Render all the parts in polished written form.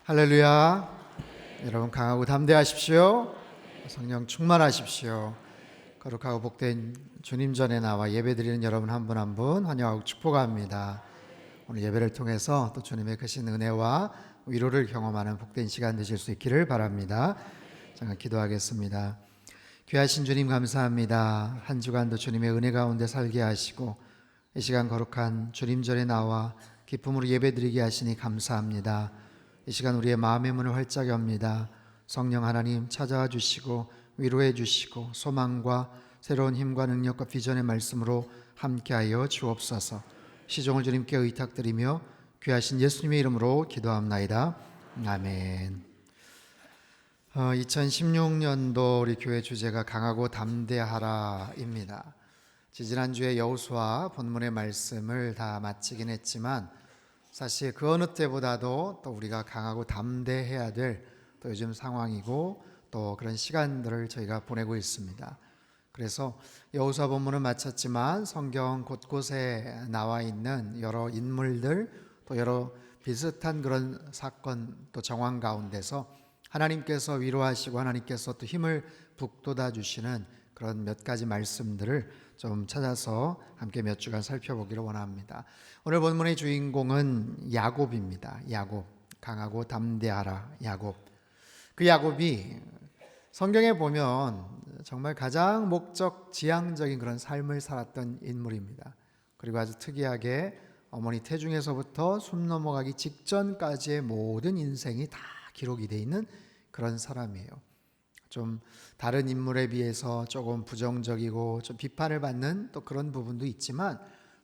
할렐루야. 여러분 강하고 담대하십시오. 성령 충만하십시오. 거룩하고 복된 주님 전에 나와 예배드리는 여러분 한 분 한 분 환영하고 축복합니다. 오늘 예배를 통해서 또 주님의 크신 은혜와 위로를 경험하는 복된 시간 되실 수 있기를 바랍니다. 잠깐 기도하겠습니다. 귀하신 주님 감사합니다. 한 주간도 주님의 은혜 가운데 살게 하시고 이 시간 거룩한 주님 전에 나와 기쁨으로 예배드리게 하시니 감사합니다. 이 시간 우리의 마음의 문을 활짝 엽니다. 성령 하나님 찾아와 주시고 위로해 주시고 소망과 새로운 힘과 능력과 비전의 말씀으로 함께하여 주옵소서. 시종을 주님께 의탁드리며 귀하신 예수님의 이름으로 기도합나이다. 아멘. 2016년도 우리 교회 주제가 강하고 담대하라입니다. 지난주에 여호수아 본문의 말씀을 다 마치긴 했지만 사실 그 어느 때보다도 또 우리가 강하고 담대해야 될 또 요즘 상황이고 또 그런 시간들을 저희가 보내고 있습니다. 그래서 여호수아 본문은 마쳤지만 성경 곳곳에 나와 있는 여러 인물들 또 여러 비슷한 그런 사건 또 정황 가운데서 하나님께서 위로하시고 하나님께서 또 힘을 북돋아 주시는 그런 몇 가지 말씀들을 좀 찾아서 함께 몇 주간 살펴보기를 원합니다. 오늘 본문의 주인공은 야곱입니다. 야곱, 강하고 담대하라 야곱. 그 야곱이 성경에 보면 정말 가장 목적 지향적인 그런 삶을 살았던 인물입니다. 그리고 아주 특이하게 어머니 태중에서부터 숨 넘어가기 직전까지의 모든 인생이 다 기록이 되어 있는 그런 사람이에요. 좀 다른 인물에 비해서 조금 부정적이고 좀 비판을 받는 또 그런 부분도 있지만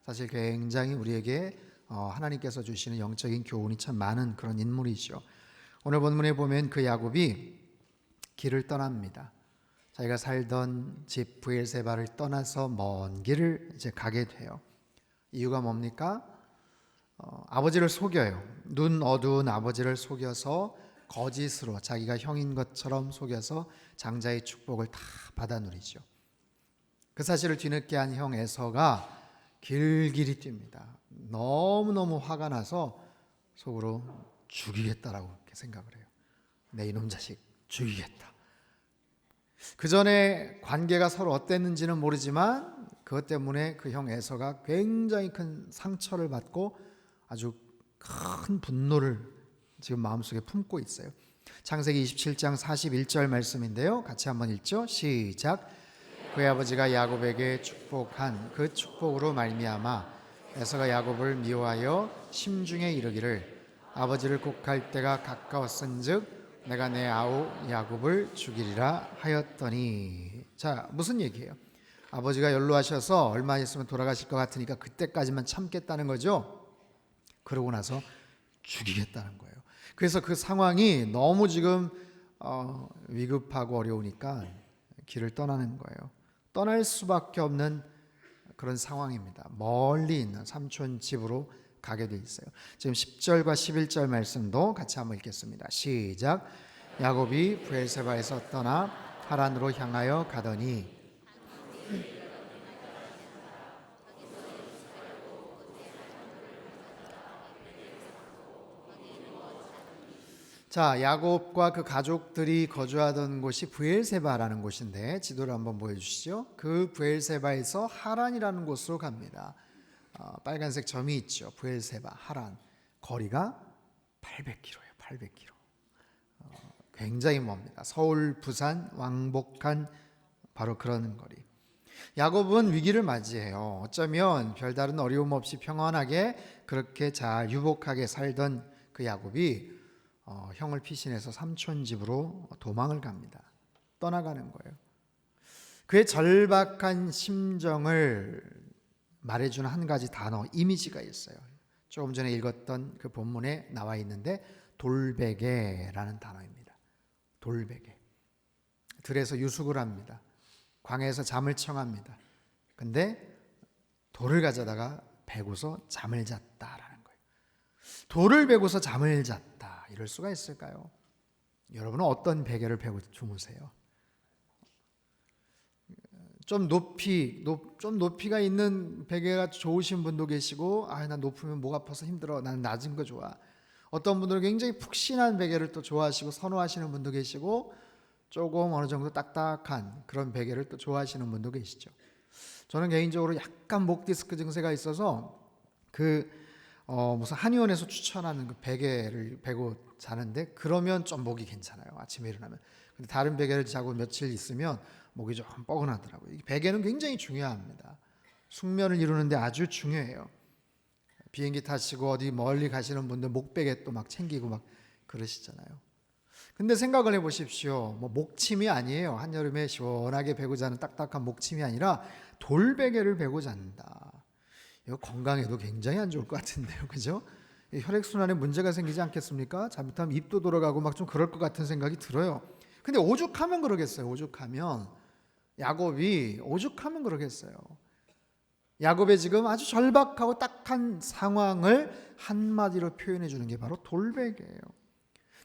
사실 굉장히 우리에게 하나님께서 주시는 영적인 교훈이 참 많은 그런 인물이죠. 오늘 본문에 보면 그 야곱이 길을 떠납니다. 자기가 살던 집 브엘세바를 떠나서 먼 길을 이제 가게 돼요. 이유가 뭡니까? 아버지를 속여요. 눈 어두운 아버지를 속여서 거짓으로 자기가 형인 것처럼 속여서 장자의 축복을 다 받아 누리죠. 그 사실을 뒤늦게 한 형 에서가 길길이 뜁니다. 너무너무 화가 나서 속으로 죽이겠다라고 이렇게 생각을 해요. 내 이놈 자식 죽이겠다. 그 전에 관계가 서로 어땠는지는 모르지만 그것 때문에 그 형 에서가 굉장히 큰 상처를 받고 아주 큰 분노를 지금 마음속에 품고 있어요. 창세기 27장 41절 말씀인데요. 같이 한번 읽죠. 시작. 그의 아버지가 야곱에게 축복한 그 축복으로 말미암아 에서가 야곱을 미워하여 심중에 이르기를 아버지를 곡할 때가 가까웠은즉 내가 내 아우 야곱을 죽이리라 하였더니. 자, 무슨 얘기예요? 아버지가 연로하셔서 얼마 있으면 돌아가실 것 같으니까 그때까지만 참겠다는 거죠. 그러고 나서 죽이겠다는 거예요. 그래서 그 상황이 너무 지금 위급하고 어려우니까 길을 떠나는 거예요. 떠날 수밖에 없는 그런 상황입니다. 멀리 있는 삼촌 집으로 가게 돼 있어요. 지금 10절과 11절 말씀도 같이 한번 읽겠습니다. 시작. 야곱이 브엘세바에서 떠나 하란으로 향하여 가더니 자, 야곱과 그 가족들이 거주하던 곳이 브엘세바라는 곳인데 지도를 한번 보여주시죠. 그 브엘세바에서 하란이라는 곳으로 갑니다. 빨간색 점이 있죠. 브엘세바, 하란. 거리가 800km예요. 800km. 굉장히 멉니다. 서울, 부산, 왕복한 바로 그런 거리. 야곱은 위기를 맞이해요. 어쩌면 별다른 어려움 없이 평안하게 그렇게 잘 유복하게 살던 그 야곱이 형을 피신해서 삼촌 집으로 도망을 갑니다. 떠나가는 거예요. 그의 절박한 심정을 말해주는 한 가지 단어, 이미지가 있어요. 조금 전에 읽었던 그 본문에 나와 있는데 돌베개라는 단어입니다. 돌베개. 들에서 유숙을 합니다. 광야에서 잠을 청합니다. 근데 돌을 가져다가 베고서 잠을 잤다라는 거예요. 돌을 베고서 잠을 잤다. 이럴 수가 있을까요? 여러분은 어떤 베개를 베고 주무세요? 좀 높이가 있는 베개가 좋으신 분도 계시고, 난 높으면 목 아파서 힘들어. 나는 낮은 거 좋아. 어떤 분들은 굉장히 푹신한 베개를 또 좋아하시고 선호하시는 분도 계시고, 조금 어느 정도 딱딱한 그런 베개를 또 좋아하시는 분도 계시죠. 저는 개인적으로 약간 목 디스크 증세가 있어서 무슨 한의원에서 추천하는 그 베개를 베고 자는데, 그러면 좀 목이 괜찮아요, 아침에 일어나면. 근데 다른 베개를 자고 며칠 있으면 목이 좀 뻐근하더라고요. 이 베개는 굉장히 중요합니다. 숙면을 이루는데 아주 중요해요. 비행기 타시고 어디 멀리 가시는 분들 목베개 또 막 챙기고 막 그러시잖아요. 근데 생각을 해보십시오. 뭐 목침이 아니에요. 한여름에 시원하게 베고 자는 딱딱한 목침이 아니라 돌베개를 베고 잔다. 이거 건강에도 굉장히 안 좋을 것 같은데요, 그죠? 혈액순환에 문제가 생기지 않겠습니까? 잘못하면 입도 돌아가고 막 좀 그럴 것 같은 생각이 들어요. 근데 오죽하면 그러겠어요. 오죽하면 야곱이 오죽하면 그러겠어요. 야곱의 지금 아주 절박하고 딱한 상황을 한마디로 표현해 주는 게 바로 돌베개예요.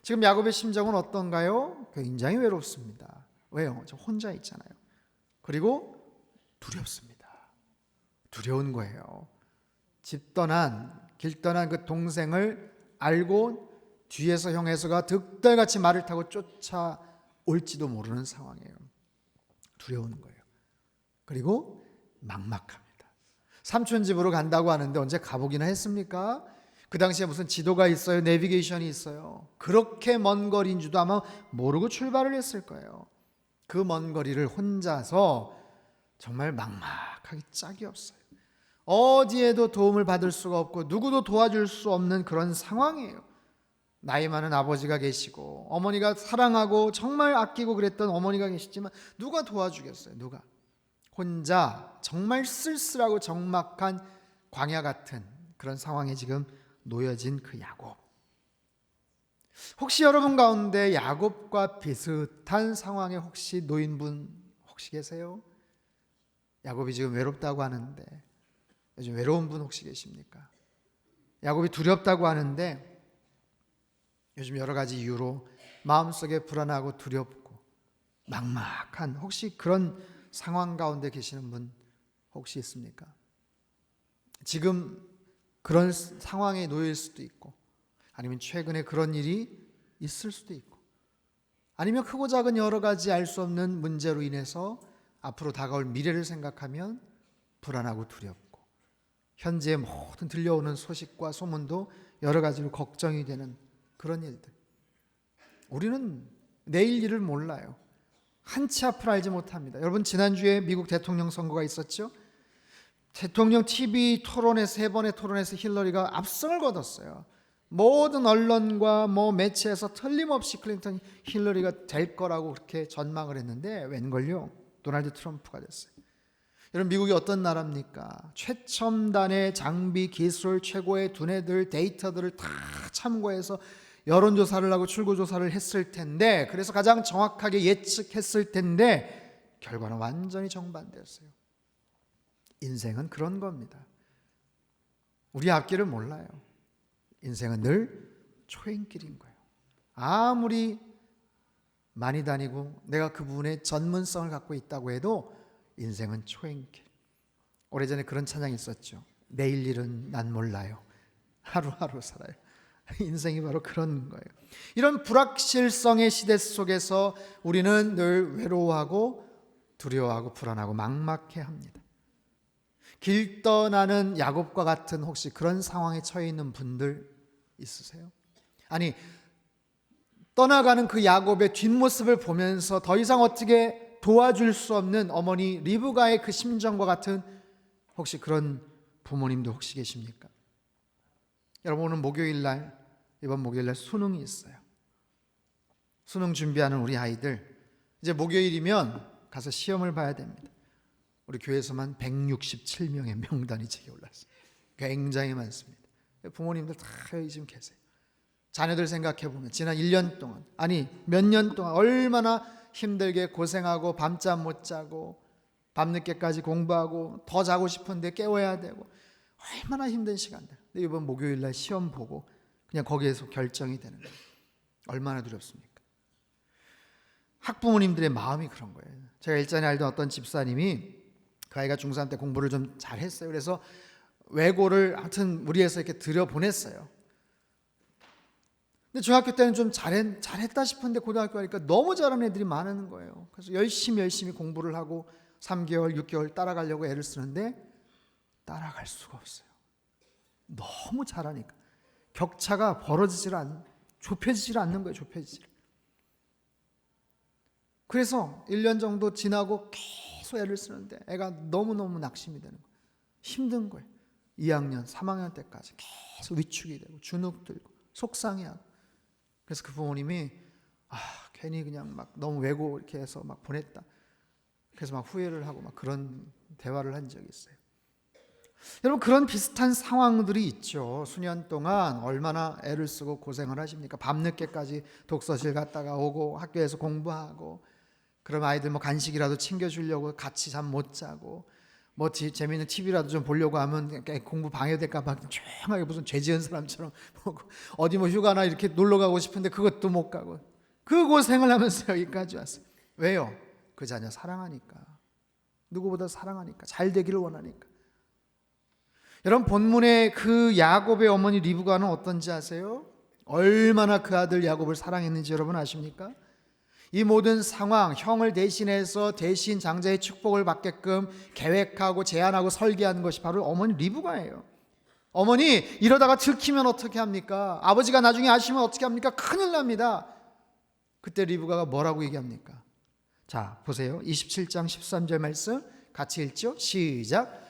지금 야곱의 심정은 어떤가요? 굉장히 외롭습니다. 왜요? 저 혼자 있잖아요. 그리고 두렵습니다. 두려운 거예요. 길 떠난 그 동생을 알고 뒤에서 형 에서가 득달같이 말을 타고 쫓아올지도 모르는 상황이에요. 두려운 거예요. 그리고 막막합니다. 삼촌 집으로 간다고 하는데 언제 가보기나 했습니까? 그 당시에 무슨 지도가 있어요? 내비게이션이 있어요? 그렇게 먼 거리인 줄도 아마 모르고 출발을 했을 거예요. 그 먼 거리를 혼자서 정말 막막하기 짝이 없어요. 어디에도 도움을 받을 수가 없고 누구도 도와줄 수 없는 그런 상황이에요. 나이 많은 아버지가 계시고 어머니가 사랑하고 정말 아끼고 그랬던 어머니가 계시지만 누가 도와주겠어요? 누가? 혼자 정말 쓸쓸하고 적막한 광야 같은 그런 상황에 지금 놓여진 그 야곱. 혹시 여러분 가운데 야곱과 비슷한 상황에 혹시 놓인 분 혹시 계세요? 야곱이 지금 외롭다고 하는데 요즘 외로운 분 혹시 계십니까? 야곱이 두렵다고 하는데 요즘 여러 가지 이유로 마음속에 불안하고 두렵고 막막한 혹시 그런 상황 가운데 계시는 분 혹시 있습니까? 지금 그런 상황에 놓일 수도 있고 아니면 최근에 그런 일이 있을 수도 있고 아니면 크고 작은 여러 가지 알 수 없는 문제로 인해서 앞으로 다가올 미래를 생각하면 불안하고 두렵고 현재의 모든 들려오는 소식과 소문도 여러 가지로 걱정이 되는 그런 일들. 우리는 내일 일을 몰라요. 한치 앞을 알지 못합니다. 여러분 지난주에 미국 대통령 선거가 있었죠? 대통령 TV 토론회 3번의 토론에서 힐러리가 압승을 거뒀어요. 모든 언론과 매체에서 틀림없이 클린턴이 힐러리가 될 거라고 그렇게 전망을 했는데 웬걸요? 도널드 트럼프가 됐어요. 여러분 미국이 어떤 나라입니까? 최첨단의 장비, 기술, 최고의 두뇌들, 데이터들을 다 참고해서 여론조사를 하고 출구조사를 했을 텐데 그래서 가장 정확하게 예측했을 텐데 결과는 완전히 정반대였어요. 인생은 그런 겁니다. 우리 앞길을 몰라요. 인생은 늘 초행길인 거예요. 아무리 많이 다니고 내가 그 부분에 전문성을 갖고 있다고 해도 인생은 초행길. 오래전에 그런 찬양이 있었죠. 내일 일은 난 몰라요. 하루하루 살아요. 인생이 바로 그런 거예요. 이런 불확실성의 시대 속에서 우리는 늘 외로워하고 두려워하고 불안하고 막막해합니다. 길 떠나는 야곱과 같은 혹시 그런 상황에 처해 있는 분들 있으세요? 아니 떠나가는 그 야곱의 뒷모습을 보면서 더 이상 어떻게 도와줄 수 없는 어머니 리브가의 그 심정과 같은 혹시 그런 부모님도 혹시 계십니까? 여러분 오늘 이번 목요일 날 수능이 있어요. 수능 준비하는 우리 아이들 이제 목요일이면 가서 시험을 봐야 됩니다. 우리 교회에서만 167명의 명단이 제게 올랐어요. 굉장히 많습니다. 부모님들 다 여기 지금 계세요. 자녀들 생각해 보면 지난 1년 동안 아니 몇 년 동안 얼마나 힘들게 고생하고 밤잠 못 자고 밤늦게까지 공부하고 더 자고 싶은데 깨워야 되고 얼마나 힘든 시간들. 근데 이번 목요일 날 시험 보고 그냥 거기에서 결정이 되는 거예요. 얼마나 두렵습니까? 학부모님들의 마음이 그런 거예요. 제가 일전에 알던 어떤 집사님이 그 아이가 중3 때 공부를 좀 잘했어요. 그래서 외고를 하여튼 무리해서 이렇게 들여보냈어요. 근데 중학교 때는 좀 잘했다 싶은데 고등학교 가니까 너무 잘하는 애들이 많은 거예요. 그래서 열심히 공부를 하고 3개월, 6개월 따라가려고 애를 쓰는데 따라갈 수가 없어요. 너무 잘하니까. 격차가 좁혀지질 않는 거예요. 그래서 1년 정도 지나고 계속 애를 쓰는데 애가 너무너무 낙심이 되는 거예요. 힘든 거예요. 2학년, 3학년 때까지 계속 위축이 되고 주눅 들고 속상해하고. 그래서 그 부모님이 괜히 그냥 막 너무 외고 이렇게 해서 막 보냈다. 그래서 막 후회를 하고 막 그런 대화를 한 적이 있어요. 여러분, 그런 비슷한 상황들이 있죠. 수년 동안 얼마나 애를 쓰고 고생을 하십니까? 밤늦게까지 독서실 갔다가 오고 학교에서 공부하고, 그럼 아이들 뭐 간식이라도 챙겨주려고 같이 잠 못 자고, 뭐 재미있는 TV라도 좀 보려고 하면 공부 방해될까 봐 조용하게 무슨 죄 지은 사람처럼 보고, 어디 뭐 휴가나 이렇게 놀러 가고 싶은데 그것도 못 가고, 그 고생을 하면서 여기까지 왔어요. 왜요? 그 자녀 사랑하니까. 누구보다 사랑하니까. 잘 되기를 원하니까. 여러분, 본문의 그 야곱의 어머니 리브가는 어떤지 아세요? 얼마나 그 아들 야곱을 사랑했는지 여러분 아십니까? 이 모든 상황, 형을 대신해서 대신 장자의 축복을 받게끔 계획하고 제안하고 설계한 것이 바로 어머니 리브가예요. 어머니, 이러다가 들키면 어떻게 합니까? 아버지가 나중에 아시면 어떻게 합니까? 큰일 납니다. 그때 리브가가 뭐라고 얘기합니까? 자, 보세요. 27장 13절 말씀 같이 읽죠? 시작.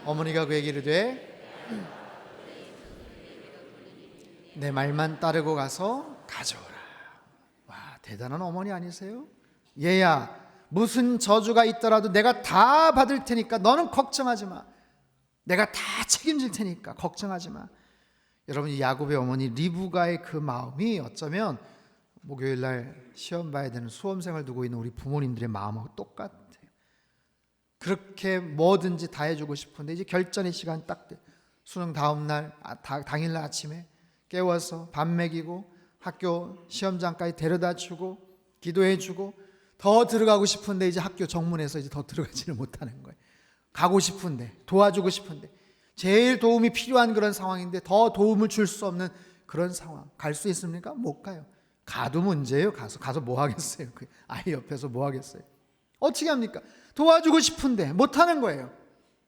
어머니가 그에게 이르되 내 말만 따르고 가서 가져오라. 와, 대단한 어머니 아니세요? 얘야, 무슨 저주가 있더라도 내가 다 받을 테니까 너는 걱정하지 마. 내가 다 책임질 테니까 걱정하지 마. 여러분, 이 야곱의 어머니 리브가의 그 마음이 어쩌면 목요일 날 시험 봐야 되는 수험생을 두고 있는 우리 부모님들의 마음하고 똑같아요. 그렇게 뭐든지 다 해주고 싶은데 이제 결전의 시간 딱 돼. 수능 다음 날, 당일날 아침에 깨워서 밥 먹이고 학교 시험장까지 데려다 주고 기도해 주고 더 들어가고 싶은데 이제 학교 정문에서 이제 더 들어가지를 못하는 거예요. 가고 싶은데, 도와주고 싶은데, 제일 도움이 필요한 그런 상황인데 더 도움을 줄 수 없는 그런 상황. 갈 수 있습니까? 못 가요. 가도 문제예요. 가서 뭐 하겠어요? 그 아이 옆에서 뭐 하겠어요? 어떻게 합니까? 도와주고 싶은데 못하는 거예요.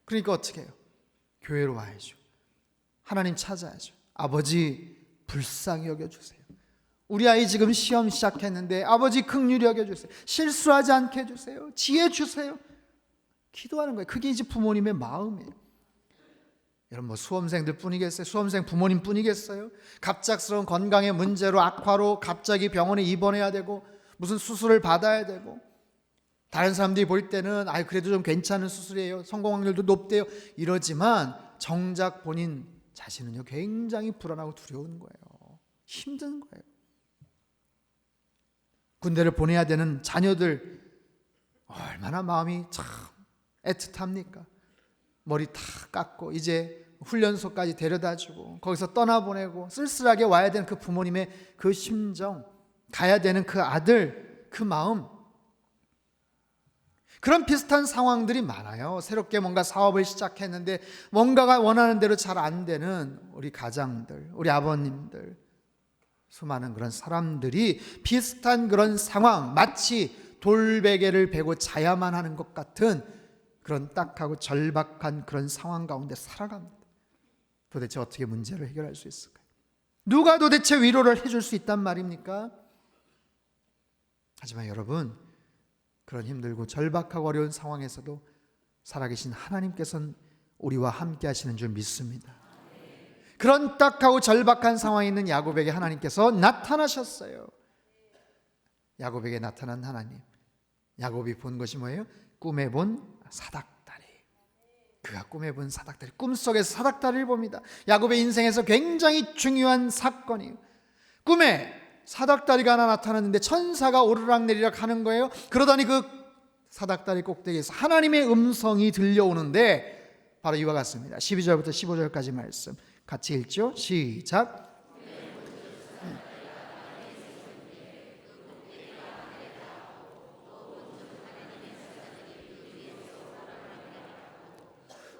그러니까 어떻게 해요? 교회로 와야죠. 하나님 찾아야죠. 아버지, 불쌍히 여겨주세요. 우리 아이 지금 시험 시작했는데 아버지 긍휼히 여겨주세요. 실수하지 않게 해주세요. 지혜 주세요. 기도하는 거예요. 그게 이제 부모님의 마음이에요. 여러분, 뭐 수험생들 뿐이겠어요? 수험생 부모님 뿐이겠어요? 갑작스러운 건강의 문제로 악화로 갑자기 병원에 입원해야 되고 무슨 수술을 받아야 되고, 다른 사람들이 볼 때는 그래도 좀 괜찮은 수술이에요, 성공 확률도 높대요, 이러지만 정작 본인 자신은요 굉장히 불안하고 두려운 거예요. 힘든 거예요. 군대를 보내야 되는 자녀들 얼마나 마음이 참 애틋합니까? 머리 다 깎고 이제 훈련소까지 데려다주고 거기서 떠나보내고 쓸쓸하게 와야 되는 그 부모님의 그 심정, 가야 되는 그 아들 그 마음, 그런 비슷한 상황들이 많아요. 새롭게 뭔가 사업을 시작했는데 뭔가가 원하는 대로 잘 안 되는 우리 가장들, 우리 아버님들, 수많은 그런 사람들이 비슷한 그런 상황, 마치 돌베개를 베고 자야만 하는 것 같은 그런 딱하고 절박한 그런 상황 가운데 살아갑니다. 도대체 어떻게 문제를 해결할 수 있을까요? 누가 도대체 위로를 해줄 수 있단 말입니까? 하지만 여러분, 그런 힘들고 절박하고 어려운 상황에서도 살아계신 하나님께서는 우리와 함께 하시는 줄 믿습니다. 그런 딱하고 절박한 상황에 있는 야곱에게 하나님께서 나타나셨어요. 야곱에게 나타난 하나님, 야곱이 본 것이 뭐예요? 꿈에 본 사닥다리. 그가 꿈에 본 사닥다리, 꿈속에서 사닥다리를 봅니다. 야곱의 인생에서 굉장히 중요한 사건이에요. 꿈에 사닥다리가 하나 나타났는데 천사가 오르락내리락 하는 거예요. 그러더니 그 사닥다리 꼭대기에서 하나님의 음성이 들려오는데 바로 이와 같습니다. 12절부터 15절까지 말씀 같이 읽죠. 시작.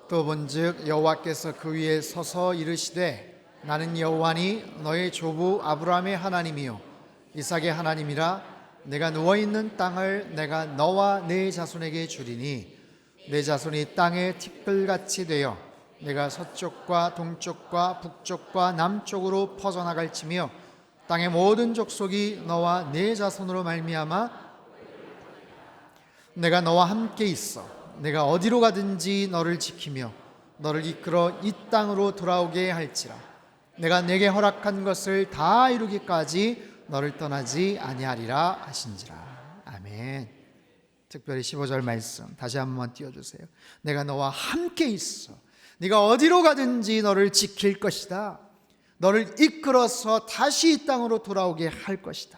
또 본즉 여호와께서 그 위에 서서 이르시되 나는 여호와니 너의 조부 아브라함의 하나님이요 이삭의 하나님이라. 내가 누워있는 땅을 내가 너와 네 자손에게 주리니 내 자손이 땅의 티끌같이 되어 내가 서쪽과 동쪽과 북쪽과 남쪽으로 퍼져나갈지며 땅의 모든 족속이 너와 네 자손으로 말미암아 내가 너와 함께 있어 내가 어디로 가든지 너를 지키며 너를 이끌어 이 땅으로 돌아오게 할지라. 내가 내게 허락한 것을 다 이루기까지 너를 떠나지 아니하리라 하신지라. 아멘. 특별히 15절 말씀 다시 한번 띄워주세요. 내가 너와 함께 있어 네가 어디로 가든지 너를 지킬 것이다. 너를 이끌어서 다시 이 땅으로 돌아오게 할 것이다.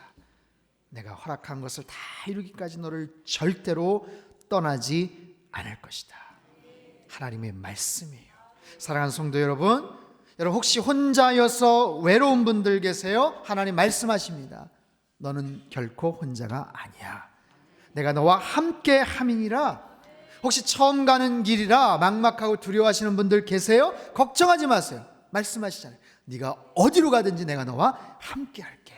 내가 허락한 것을 다 이루기까지 너를 절대로 떠나지 않을 것이다. 하나님의 말씀이에요. 사랑하는 성도 여러분, 여러분 혹시 혼자여서 외로운 분들 계세요? 하나님 말씀하십니다. 너는 결코 혼자가 아니야. 내가 너와 함께 함이니라. 혹시 처음 가는 길이라 막막하고 두려워하시는 분들 계세요? 걱정하지 마세요. 말씀하시잖아요. 네가 어디로 가든지 내가 너와 함께 할게.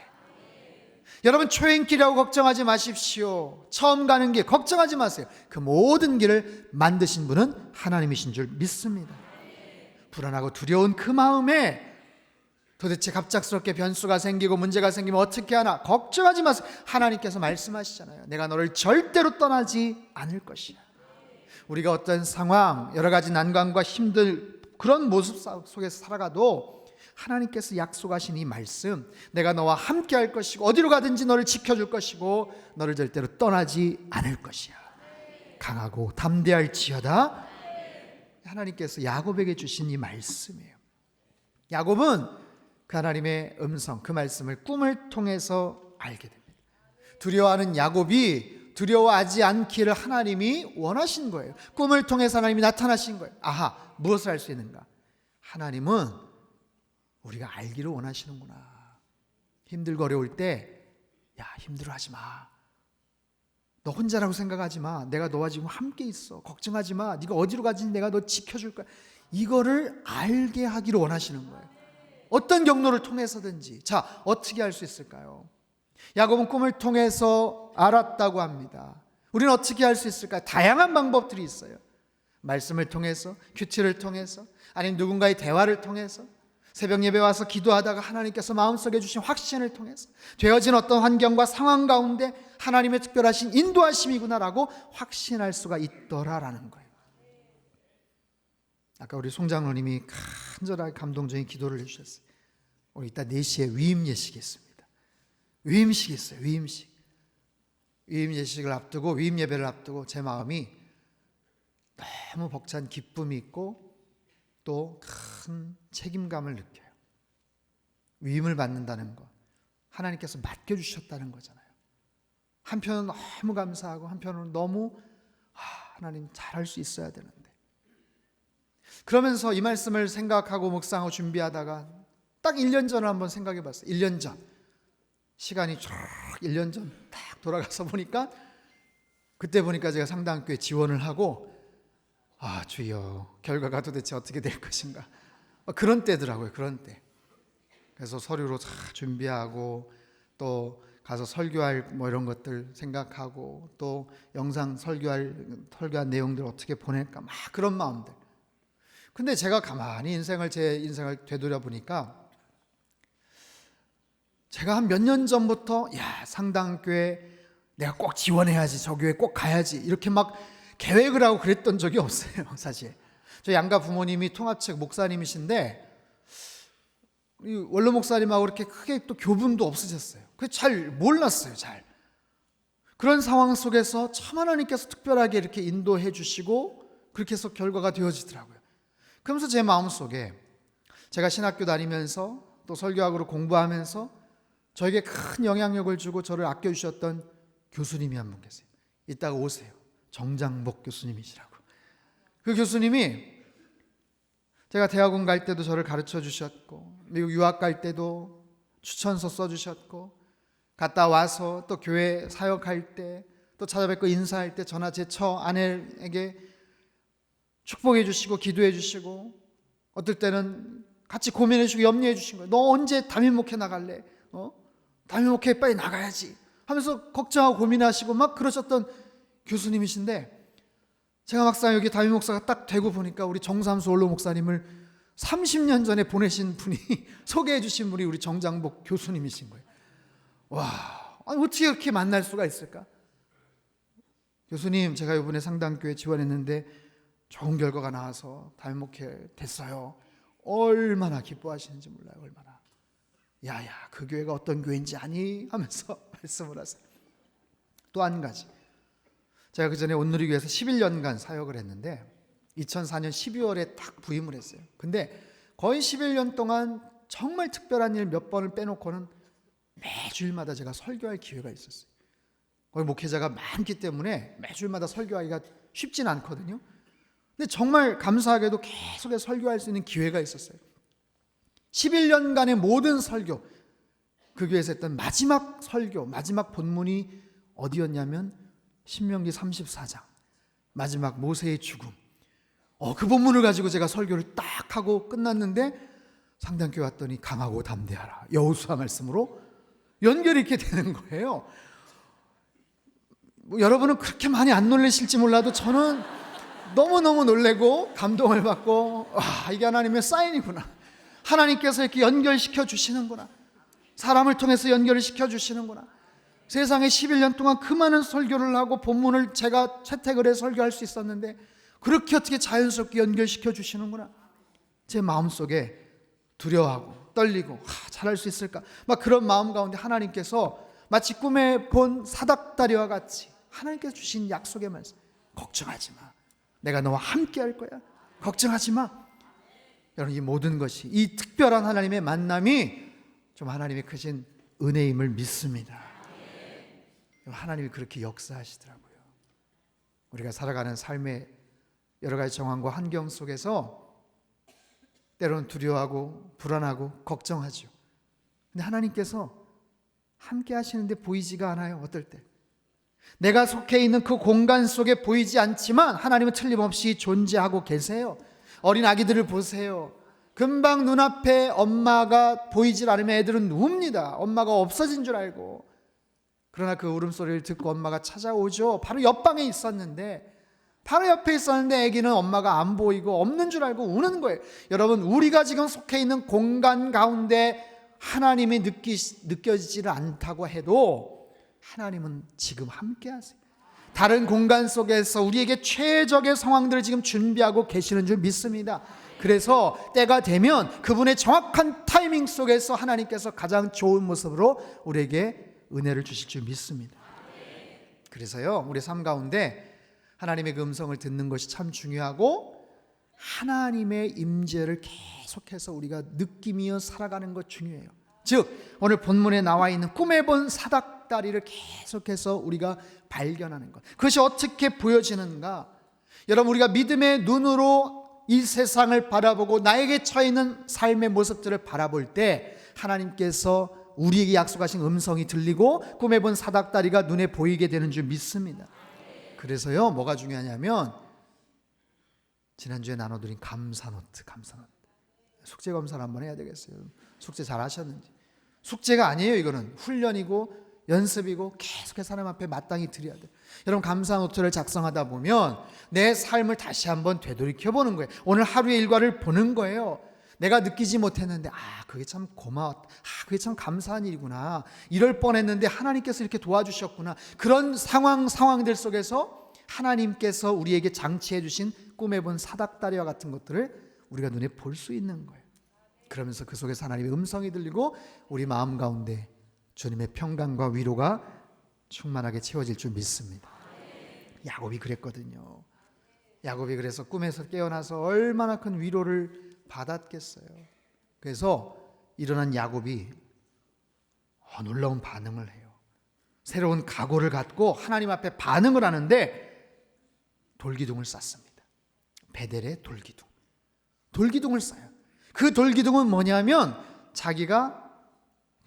여러분 초행길이라고 걱정하지 마십시오. 처음 가는 길 걱정하지 마세요. 그 모든 길을 만드신 분은 하나님이신 줄 믿습니다. 불안하고 두려운 그 마음에 도대체 갑작스럽게 변수가 생기고 문제가 생기면 어떻게 하나 걱정하지 마세요. 하나님께서 말씀하시잖아요. 내가 너를 절대로 떠나지 않을 것이야. 우리가 어떤 상황, 여러 가지 난관과 힘들 그런 모습 속에서 살아가도 하나님께서 약속하신 이 말씀, 내가 너와 함께 할 것이고 어디로 가든지 너를 지켜줄 것이고 너를 절대로 떠나지 않을 것이야. 강하고 담대할지어다. 하나님께서 야곱에게 주신 이 말씀이에요. 야곱은 그 하나님의 음성, 그 말씀을 꿈을 통해서 알게 됩니다. 두려워하는 야곱이 두려워하지 않기를 하나님이 원하신 거예요. 꿈을 통해서 하나님이 나타나신 거예요. 아하, 무엇을 할 수 있는가? 하나님은 우리가 알기를 원하시는구나. 힘들고 어려울 때 야, 힘들어하지 마. 너 혼자라고 생각하지 마. 내가 너와 지금 함께 있어. 걱정하지 마. 네가 어디로 가든지 내가 너 지켜줄 거야. 이거를 알게 하기를 원하시는 거예요. 어떤 경로를 통해서든지. 자, 어떻게 할 수 있을까요? 야곱은 꿈을 통해서 알았다고 합니다. 우리는 어떻게 할 수 있을까요? 다양한 방법들이 있어요. 말씀을 통해서, 큐티를 통해서, 아니면 누군가의 대화를 통해서, 새벽 예배 와서 기도하다가 하나님께서 마음속에 주신 확신을 통해서, 되어진 어떤 환경과 상황 가운데 하나님의 특별하신 인도하심이구나라고 확신할 수가 있더라라는 거예요. 아까 우리 송장로님이 간절하게 감동적인 기도를 해주셨어요. 오늘 이따 4시에 위임 예식이 있습니다. 위임식이 있어요. 위임식. 위임 예식을 앞두고, 위임 예배를 앞두고 제 마음이 너무 벅찬 기쁨이 있고 또 큰 책임감을 느껴요. 위임을 받는다는 거, 하나님께서 맡겨주셨다는 거잖아요. 한편은 너무 감사하고 한편은 너무 하나님 잘할 수 있어야 되는데. 그러면서 이 말씀을 생각하고 묵상하고 준비하다가 딱 1년 전을 한번 생각해 봤어요. 1년 전. 시간이 쭉 1년 전 딱 돌아가서 보니까, 그때 보니까 제가 상당교회 지원을 하고 주여 결과가 도대체 어떻게 될 것인가, 그런 때더라고요. 그런 때. 그래서 서류로 다 준비하고 또 가서 설교할 이런 것들 생각하고 또 영상 설교한 내용들 어떻게 보낼까, 막 그런 마음들. 근데 제가 가만히 제 인생을 되돌아 보니까 제가 한 몇 년 전부터 상당교회 내가 꼭 지원해야지, 저 교회 꼭 가야지 이렇게 막 계획을 하고 그랬던 적이 없어요. 사실 저 양가 부모님이 통합측 목사님이신데 원로 목사님하고 그렇게 크게 또 교분도 없으셨어요. 그래서 잘 몰랐어요. 잘. 그런 상황 속에서 참 하나님께서 특별하게 이렇게 인도해 주시고 그렇게 해서 결과가 되어지더라고요. 그러면서 제 마음속에 제가 신학교 다니면서 또 설교학으로 공부하면서 저에게 큰 영향력을 주고 저를 아껴주셨던 교수님이 한 분 계세요. 이따가 오세요. 정장복 교수님이시라고. 그 교수님이 제가 대학원 갈 때도 저를 가르쳐 주셨고, 미국 유학 갈 때도 추천서 써주셨고, 갔다 와서 또 교회 사역할 때, 또 찾아뵙고 인사할 때 저나 제 처 아내에게 축복해 주시고 기도해 주시고, 어떨 때는 같이 고민해 주시고 염려해 주신 거예요. 너 언제 담임 목회 나갈래? 담임 목회 빨리 나가야지 하면서 걱정하고 고민하시고 막 그러셨던 교수님이신데, 제가 막상 여기 담임 목사가 딱 되고 보니까 우리 정삼수 원로 목사님을 30년 전에 보내신 분이 소개해 주신 분이 우리 정장복 교수님이신 거예요. 와, 아니 어떻게 이렇게 만날 수가 있을까? 교수님, 제가 이번에 상당교회 지원했는데 좋은 결과가 나와서 담임 목회 됐어요. 얼마나 기뻐하시는지 몰라요. 얼마나. 야야, 그 교회가 어떤 교회인지 아니? 하면서 말씀을 하세요. 또 한 가지, 제가 그 전에 온누리교회에서 11년간 사역을 했는데 2004년 12월에 딱 부임을 했어요. 근데 거의 11년 동안 정말 특별한 일 몇 번을 빼놓고는 매주일마다 제가 설교할 기회가 있었어요. 거기 목회자가 많기 때문에 매주일마다 설교하기가 쉽진 않거든요. 근데 정말 감사하게도 계속해서 설교할 수 있는 기회가 있었어요. 11년간의 모든 설교, 그 교회에서 했던 마지막 설교, 마지막 본문이 어디였냐면 신명기 34장 마지막 모세의 죽음. 그 본문을 가지고 제가 설교를 딱 하고 끝났는데 상당교회 왔더니 강하고 담대하라, 여호수아 말씀으로 연결이 이렇게 되는 거예요. 여러분은 그렇게 많이 안 놀라실지 몰라도 저는 너무너무 놀래고 감동을 받고, 이게 하나님의 사인이구나. 하나님께서 이렇게 연결시켜 주시는구나. 사람을 통해서 연결을 시켜 주시는구나. 세상에 11년 동안 그 많은 설교를 하고 본문을 제가 채택을 해서 설교할 수 있었는데 그렇게 어떻게 자연스럽게 연결시켜 주시는구나. 제 마음속에 두려워하고 떨리고 잘할 수 있을까 막 그런 마음 가운데 하나님께서 마치 꿈에 본 사닥다리와 같이 하나님께서 주신 약속의 말씀, 걱정하지 마, 내가 너와 함께 할 거야, 걱정하지 마. 여러분, 이 모든 것이, 이 특별한 하나님의 만남이 좀 하나님의 크신 은혜임을 믿습니다. 하나님이 그렇게 역사하시더라고요. 우리가 살아가는 삶의 여러 가지 정황과 환경 속에서 때로는 두려워하고 불안하고 걱정하죠. 근데 하나님께서 함께 하시는데 보이지가 않아요. 어떨 때 내가 속해 있는 그 공간 속에 보이지 않지만 하나님은 틀림없이 존재하고 계세요. 어린 아기들을 보세요. 금방 눈앞에 엄마가 보이질 않으면 애들은 웁니다. 엄마가 없어진 줄 알고. 그러나 그 울음소리를 듣고 엄마가 찾아오죠. 바로 옆방에 있었는데, 바로 옆에 있었는데 아기는 엄마가 안 보이고 없는 줄 알고 우는 거예요. 여러분, 우리가 지금 속해 있는 공간 가운데 하나님이 느껴지지를 않다고 해도 하나님은 지금 함께 하세요. 다른 공간 속에서 우리에게 최적의 상황들을 지금 준비하고 계시는 줄 믿습니다. 그래서 때가 되면 그분의 정확한 타이밍 속에서 하나님께서 가장 좋은 모습으로 우리에게 은혜를 주실 줄 믿습니다. 그래서요, 우리 삶 가운데 하나님의 그 음성을 듣는 것이 참 중요하고, 하나님의 임재를 계속해서 우리가 느끼며 살아가는 것 중요해요. 즉 오늘 본문에 나와 있는 꿈에 본 사닥다리를 계속해서 우리가 발견하는 것, 그것이 어떻게 보여지는가. 여러분, 우리가 믿음의 눈으로 이 세상을 바라보고 나에게 처해 있는 삶의 모습들을 바라볼 때 하나님께서 우리에게 약속하신 음성이 들리고 꿈에 본 사닥다리가 눈에 보이게 되는 줄 믿습니다. 그래서요, 뭐가 중요하냐면 지난주에 나눠드린 감사노트. 숙제 검사를 한번 해야 되겠어요. 숙제 잘 하셨는지. 숙제가 아니에요. 이거는 훈련이고 연습이고 계속해서 하나님 앞에 마땅히 드려야 돼요. 여러분, 감사노트를 작성하다 보면 내 삶을 다시 한번 되돌이켜보는 거예요. 오늘 하루의 일과를 보는 거예요. 내가 느끼지 못했는데 그게 참 고마웠다, 그게 참 감사한 일이구나, 이럴 뻔했는데 하나님께서 이렇게 도와주셨구나. 그런 상황들 속에서 하나님께서 우리에게 장치해 주신 꿈에 본 사닥다리와 같은 것들을 우리가 눈에 볼 수 있는 거예요. 그러면서 그 속에서 하나님의 음성이 들리고 우리 마음 가운데 주님의 평강과 위로가 충만하게 채워질 줄 믿습니다. 야곱이 그랬거든요. 야곱이 그래서 꿈에서 깨어나서 얼마나 큰 위로를 받았겠어요. 그래서 일어난 야곱이 놀라운 반응을 해요. 새로운 각오를 갖고 하나님 앞에 반응을 하는데 돌기둥을 쌌습니다. 베델의 돌기둥을 싸요. 그 돌기둥은 뭐냐면 자기가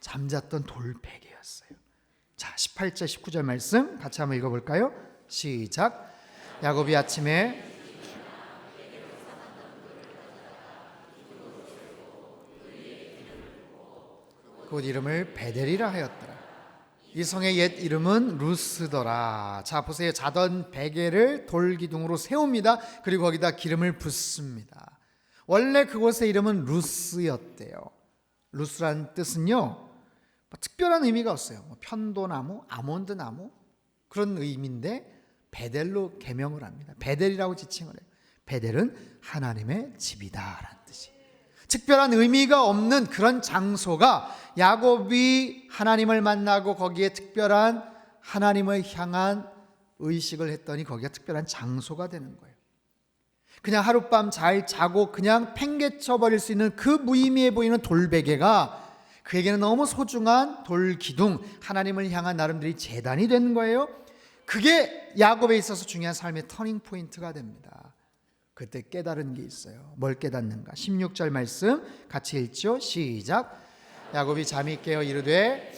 잠잤던 돌베개였어요. 자, 18절 19절 말씀 같이 한번 읽어볼까요? 시작. 야곱이 아침에 곧 이름을 베델이라 하였더라. 이 성의 옛 이름은 루스더라. 자, 보세요. 자던 베개를 돌기둥으로 세웁니다. 그리고 거기다 기름을 붓습니다. 원래 그곳의 이름은 루스였대요. 루스란 뜻은요, 특별한 의미가 없어요. 편도나무, 아몬드나무 그런 의미인데 베델로 개명을 합니다. 베델이라고 지칭을 해요. 베델은 하나님의 집이다라는 뜻이. 특별한 의미가 없는 그런 장소가 야곱이 하나님을 만나고 거기에 특별한 하나님을 향한 의식을 했더니 거기가 특별한 장소가 되는 거예요. 그냥 하룻밤 잘 자고 그냥 팽개쳐 버릴 수 있는 그 무의미해 보이는 돌베개가 그에게는 너무 소중한 돌기둥, 하나님을 향한 나름대로 제단이 된 거예요. 그게 야곱에 있어서 중요한 삶의 터닝 포인트가 됩니다. 그때 깨달은 게 있어요. 뭘 깨닫는가? 16절 말씀 같이 읽죠. 시작. 야곱이 잠이 깨어 이르되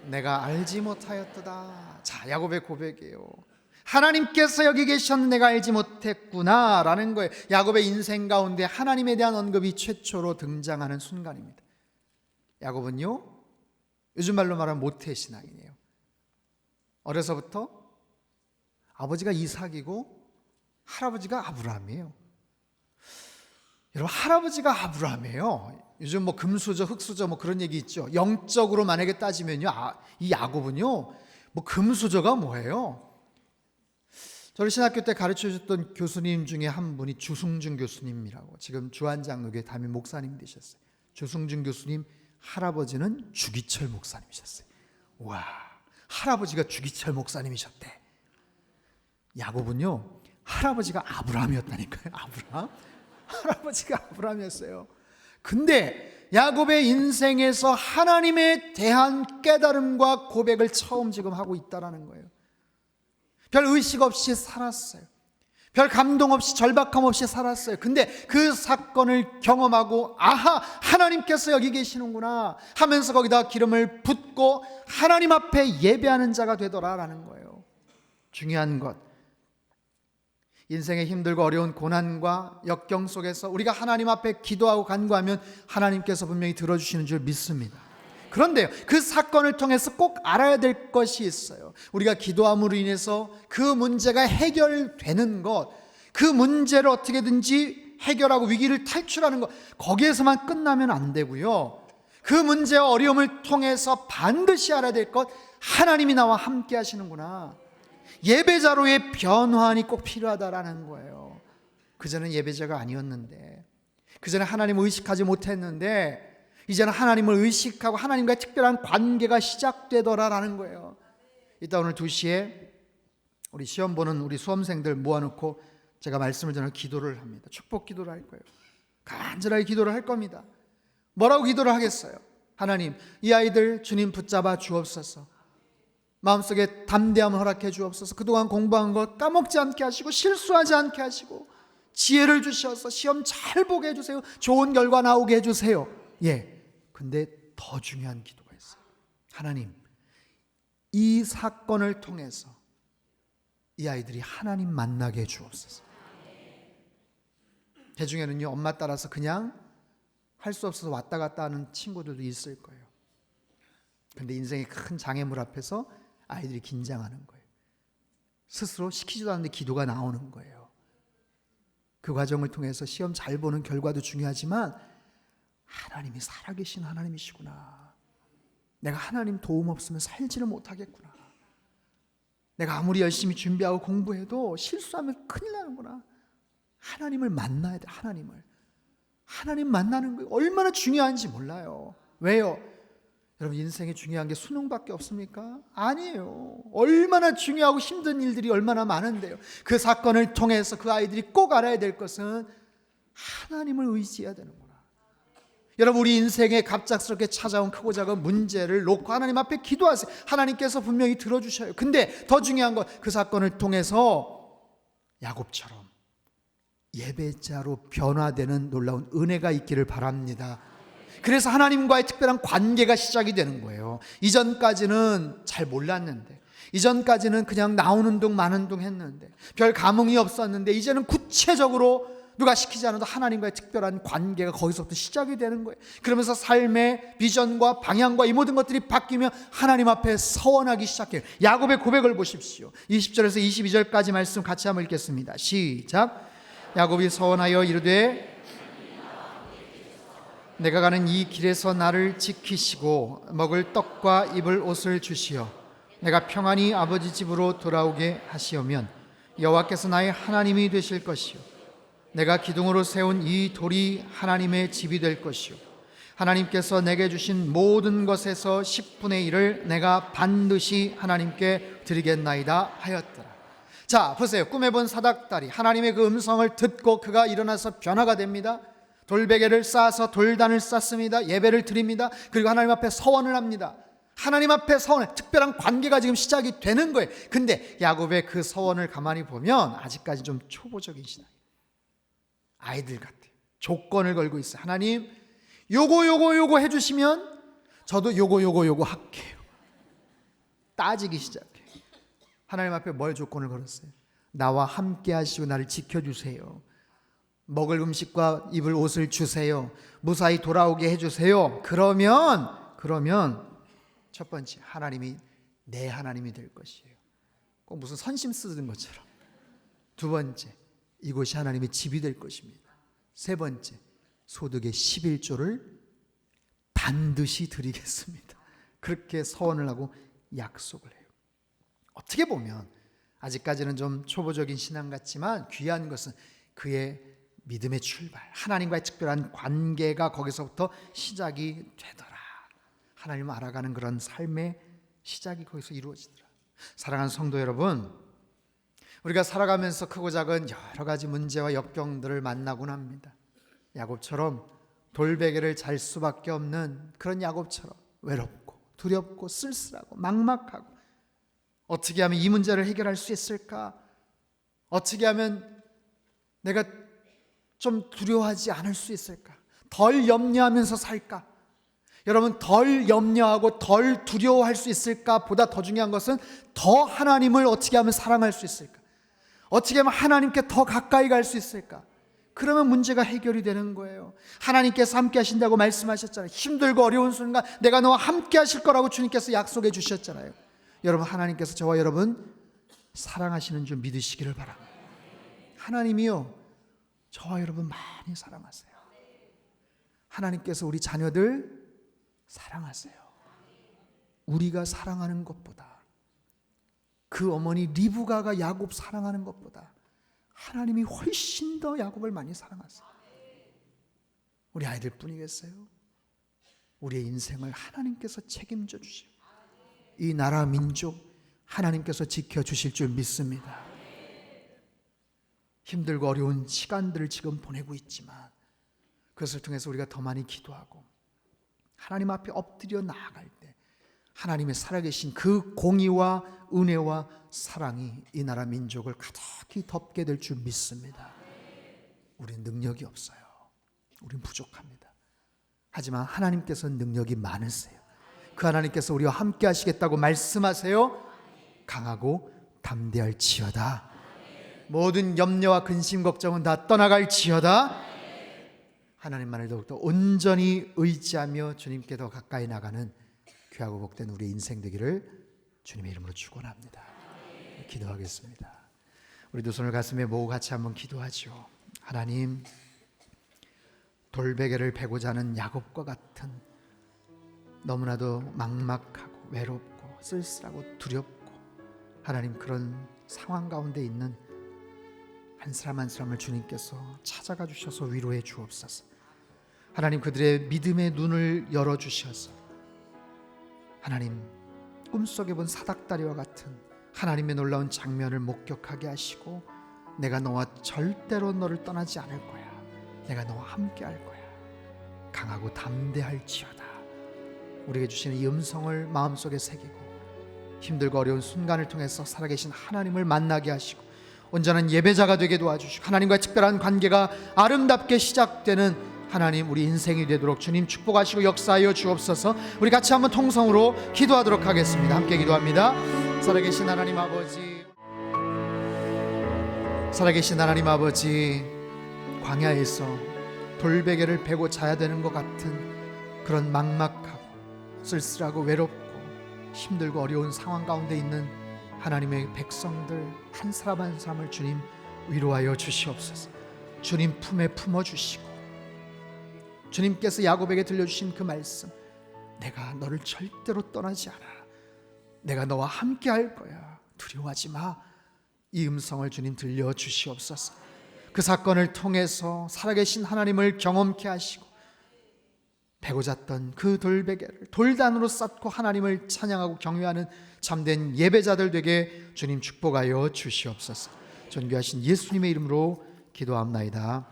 내가 알지 못하였도다. 자, 야곱의 고백이에요. 하나님께서 여기 계셨는데 내가 알지 못했구나 라는 거예요. 야곱의 인생 가운데 하나님에 대한 언급이 최초로 등장하는 순간입니다. 야곱은요, 요즘 말로 말하면 모태신앙이에요. 어려서부터 아버지가 이삭이고 할아버지가 아브라함이에요. 여러분, 할아버지가 아브라함이에요. 요즘 뭐 금수저 흙수저 뭐 그런 얘기 있죠. 영적으로 만약에 따지면요, 이 야곱은요 뭐 금수저가 뭐예요? 저를 신학교 때 가르쳐 주셨던 교수님 중에 한 분이 주승준 교수님이라고, 지금 주한장로교회 담임 목사님 되셨어요. 주승준 교수님 할아버지는 주기철 목사님이셨어요. 와, 할아버지가 주기철 목사님이셨대. 야곱은요 할아버지가 아브라함이었다니까요. 아브라함? 할아버지가 아브라함이었어요. 근데 야곱의 인생에서 하나님에 대한 깨달음과 고백을 처음 지금 하고 있다라는 거예요. 별 의식 없이 살았어요. 별 감동 없이, 절박함 없이 살았어요. 근데 그 사건을 경험하고 아하, 하나님께서 여기 계시는구나 하면서 거기다 기름을 붓고 하나님 앞에 예배하는 자가 되더라라는 거예요. 중요한 것, 인생의 힘들고 어려운 고난과 역경 속에서 우리가 하나님 앞에 기도하고 간구하면 하나님께서 분명히 들어주시는 줄 믿습니다. 그런데요, 그 사건을 통해서 꼭 알아야 될 것이 있어요. 우리가 기도함으로 인해서 그 문제가 해결되는 것, 그 문제를 어떻게든지 해결하고 위기를 탈출하는 것, 거기에서만 끝나면 안 되고요. 그 문제와 어려움을 통해서 반드시 알아야 될 것, 하나님이 나와 함께 하시는구나. 예배자로의 변화안이 꼭 필요하다라는 거예요. 그전엔 예배자가 아니었는데, 그전에 하나님을 의식하지 못했는데 이제는 하나님을 의식하고 하나님과의 특별한 관계가 시작되더라라는 거예요. 이따 오늘 2시에 우리 시험 보는 우리 수험생들 모아놓고 제가 말씀을 전하고 기도를 합니다. 축복 기도를 할 거예요. 간절하게 기도를 할 겁니다. 뭐라고 기도를 하겠어요? 하나님, 이 아이들 주님 붙잡아 주옵소서. 마음속에 담대함을 허락해 주옵소서. 그동안 공부한 것 까먹지 않게 하시고 실수하지 않게 하시고 지혜를 주셔서 시험 잘 보게 해주세요. 좋은 결과 나오게 해주세요. 예. 근데 더 중요한 기도가 있어요. 하나님, 이 사건을 통해서 이 아이들이 하나님 만나게 해 주옵소서. 대중에는요, 엄마 따라서 그냥 할 수 없어서 왔다 갔다 하는 친구들도 있을 거예요. 근데 인생의 큰 장애물 앞에서 아이들이 긴장하는 거예요. 스스로 시키지도 않는데 기도가 나오는 거예요. 그 과정을 통해서 시험 잘 보는 결과도 중요하지만 하나님이 살아계신 하나님이시구나. 내가 하나님 도움 없으면 살지를 못하겠구나. 내가 아무리 열심히 준비하고 공부해도 실수하면 큰일 나는구나. 하나님을 만나야 돼. 하나님 만나는 거 얼마나 중요한지 몰라요. 왜요? 여러분, 인생에 중요한 게 수능밖에 없습니까? 아니에요. 얼마나 중요하고 힘든 일들이 얼마나 많은데요. 그 사건을 통해서 그 아이들이 꼭 알아야 될 것은 하나님을 의지해야 되는구나. 여러분, 우리 인생에 갑작스럽게 찾아온 크고 작은 문제를 놓고 하나님 앞에 기도하세요. 하나님께서 분명히 들어주셔요. 근데 더 중요한 건 그 사건을 통해서 야곱처럼 예배자로 변화되는 놀라운 은혜가 있기를 바랍니다. 그래서 하나님과의 특별한 관계가 시작이 되는 거예요. 이전까지는 잘 몰랐는데, 이전까지는 그냥 나오는 둥 마는 둥 했는데, 별 감흥이 없었는데, 이제는 구체적으로 누가 시키지 않아도 하나님과의 특별한 관계가 거기서부터 시작이 되는 거예요. 그러면서 삶의 비전과 방향과 이 모든 것들이 바뀌며 하나님 앞에 서원하기 시작해요. 야곱의 고백을 보십시오. 20절에서 22절까지 말씀 같이 한번 읽겠습니다. 시작. 야곱이 서원하여 이르되 내가 가는 이 길에서 나를 지키시고 먹을 떡과 입을 옷을 주시어 내가 평안히 아버지 집으로 돌아오게 하시오면 여호와께서 나의 하나님이 되실 것이요 내가 기둥으로 세운 이 돌이 하나님의 집이 될 것이요 하나님께서 내게 주신 모든 것에서 10분의 1을 내가 반드시 하나님께 드리겠나이다 하였더라. 자, 보세요. 꿈에 본 사닥다리, 하나님의 그 음성을 듣고 그가 일어나서 변화가 됩니다. 돌베개를 쌓아서 돌단을 쌓습니다. 예배를 드립니다. 그리고 하나님 앞에 서원을 합니다. 하나님 앞에 서원을, 특별한 관계가 지금 시작이 되는 거예요. 근데 야곱의 그 서원을 가만히 보면 아직까지 좀 초보적인 신앙이에요. 아이들 같아요. 조건을 걸고 있어요. 하나님 요거 해주시면 저도 요거 할게요. 따지기 시작해요. 하나님 앞에 뭘 조건을 걸었어요? 나와 함께 하시고 나를 지켜주세요. 먹을 음식과 입을 옷을 주세요. 무사히 돌아오게 해주세요. 그러면 첫 번째, 하나님이 내 하나님이 될 것이에요. 꼭 무슨 선심 쓰는 것처럼. 두 번째, 이곳이 하나님의 집이 될 것입니다. 세 번째, 소득의 11조를 반드시 드리겠습니다. 그렇게 서원을 하고 약속을 해요. 어떻게 보면 아직까지는 좀 초보적인 신앙 같지만 귀한 것은 그의 믿음의 출발, 하나님과의 특별한 관계가 거기서부터 시작이 되더라. 하나님을 알아가는 그런 삶의 시작이 거기서 이루어지더라. 사랑하는 성도 여러분, 우리가 살아가면서 크고 작은 여러 가지 문제와 역경들을 만나곤 합니다. 야곱처럼 돌베개를 잘 수밖에 없는 그런 야곱처럼 외롭고 두렵고 쓸쓸하고 막막하고, 어떻게 하면 이 문제를 해결할 수 있을까? 어떻게 하면 내가 좀 두려워하지 않을 수 있을까? 덜 염려하면서 살까? 여러분, 덜 염려하고 덜 두려워할 수 있을까? 보다 더 중요한 것은 더 하나님을 어떻게 하면 사랑할 수 있을까? 어떻게 하면 하나님께 더 가까이 갈 수 있을까? 그러면 문제가 해결이 되는 거예요. 하나님께서 함께 하신다고 말씀하셨잖아요. 힘들고 어려운 순간 내가 너와 함께 하실 거라고 주님께서 약속해 주셨잖아요. 여러분, 하나님께서 저와 여러분 사랑하시는 줄 믿으시기를 바랍니다. 하나님이요, 저와 여러분 많이 사랑하세요. 하나님께서 우리 자녀들 사랑하세요. 우리가 사랑하는 것보다, 그 어머니 리브가가 야곱 사랑하는 것보다 하나님이 훨씬 더 야곱을 많이 사랑하세요. 우리 아이들 뿐이겠어요? 우리의 인생을 하나님께서 책임져 주시고 이 나라 민족 하나님께서 지켜주실 줄 믿습니다. 힘들고 어려운 시간들을 지금 보내고 있지만 그것을 통해서 우리가 더 많이 기도하고 하나님 앞에 엎드려 나아갈 때 하나님의 살아계신 그 공의와 은혜와 사랑이 이 나라 민족을 가득히 덮게 될 줄 믿습니다. 우린 능력이 없어요. 우린 부족합니다. 하지만 하나님께서는 능력이 많으세요. 그 하나님께서 우리와 함께 하시겠다고 말씀하세요. 강하고 담대할지어다. 모든 염려와 근심 걱정은 다 떠나갈지어다. 하나님만을 더욱더 온전히 의지하며 주님께 더 가까이 나가는 귀하고 복된 우리 인생 되기를 주님의 이름으로 축원합니다. 기도하겠습니다. 우리 두 손을 가슴에 모으고 같이 한번 기도하죠. 하나님, 돌베개를 베고자 하는 야곱과 같은 너무나도 막막하고 외롭고 쓸쓸하고 두렵고 하나님 그런 상황 가운데 있는 한 사람 한 사람을 주님께서 찾아가 주셔서 위로해 주옵소서. 하나님, 그들의 믿음의 눈을 열어주셔서 하나님 꿈속에 본 사닥다리와 같은 하나님의 놀라운 장면을 목격하게 하시고 내가 너와 절대로 너를 떠나지 않을 거야. 내가 너와 함께 할 거야. 강하고 담대할지어다. 우리에게 주시는 이 음성을 마음속에 새기고 힘들고 어려운 순간을 통해서 살아계신 하나님을 만나게 하시고 온전한 예배자가 되게 도와주시고 하나님과의 특별한 관계가 아름답게 시작되는 하나님 우리 인생이 되도록 주님 축복하시고 역사하여 주옵소서. 우리 같이 한번 통성으로 기도하도록 하겠습니다. 함께 기도합니다. 살아계신 하나님 아버지, 살아계신 하나님 아버지, 광야에서 돌베개를 베고 자야 되는 것 같은 그런 막막하고 쓸쓸하고 외롭고 힘들고 어려운 상황 가운데 있는 하나님의 백성들 한 사람 한 사람을 주님 위로하여 주시옵소서. 주님 품에 품어주시고 주님께서 야곱에게 들려주신 그 말씀, 내가 너를 절대로 떠나지 않아, 내가 너와 함께 할 거야, 두려워하지 마, 이 음성을 주님 들려주시옵소서. 그 사건을 통해서 살아계신 하나님을 경험케 하시고 베고 잤던 그 돌베개를 돌단으로 쌓고 하나님을 찬양하고 경외하는 참된 예배자들 되게 주님 축복하여 주시옵소서. 존귀하신 예수님의 이름으로 기도합나이다.